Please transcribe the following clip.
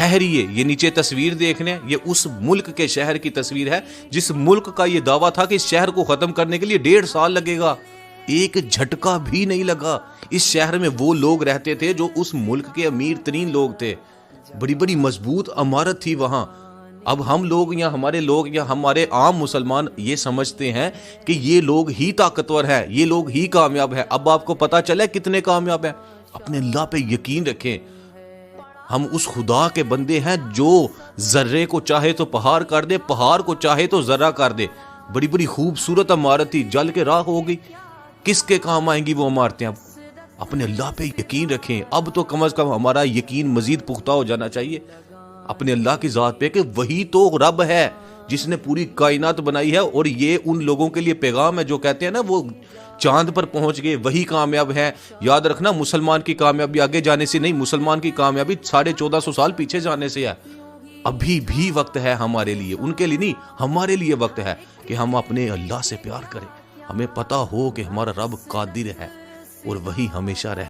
ٹھہریے، یہ نیچے تصویر دیکھنے، یہ اس ملک کے شہر کی تصویر ہے جس ملک کا یہ دعویٰ تھا کہ اس شہر کو ختم کرنے کے لیے 1.5 سال لگے گا، ایک جھٹکا بھی نہیں لگا۔ اس شہر میں وہ لوگ رہتے تھے جو اس ملک کے امیر ترین لوگ تھے، بڑی بڑی مضبوط عمارت تھی وہاں۔ اب ہم لوگ یا ہمارے لوگ یا ہمارے عام مسلمان یہ سمجھتے ہیں کہ یہ لوگ ہی طاقتور ہیں، یہ لوگ ہی کامیاب ہیں۔ اب آپ کو پتا چلا کتنے کامیاب ہیں؟ اپنے اللہ پہ یقین رکھیں، ہم اس خدا کے بندے ہیں جو ذرے کو چاہے تو پہاڑ کر دے، پہاڑ کو چاہے تو ذرہ کر دے۔ بڑی بڑی خوبصورت عمارت تھی، جل کے راکھ ہو گئی، کس کے کام آئیں گی وہ عمارتیں؟ اب اپنے اللہ پہ یقین رکھیں۔ اب تو کم از کم ہمارا یقین مزید پختہ ہو جانا چاہیے اپنے اللہ کی ذات پہ کہ وہی تو رب ہے جس نے پوری کائنات بنائی ہے۔ اور یہ ان لوگوں کے لیے پیغام ہے جو کہتے ہیں نا وہ چاند پر پہنچ گئے وہی کامیاب ہے۔ یاد رکھنا، مسلمان کی کامیابی آگے جانے سے نہیں، مسلمان کی کامیابی 1450 سال پیچھے جانے سے ہے۔ ابھی بھی وقت ہے ہمارے لیے، ان کے لیے نہیں، ہمارے لیے وقت ہے کہ ہم اپنے اللہ سے پیار کریں۔ ہمیں پتا ہو کہ ہمارا رب قادر ہے اور وہی ہمیشہ رہے۔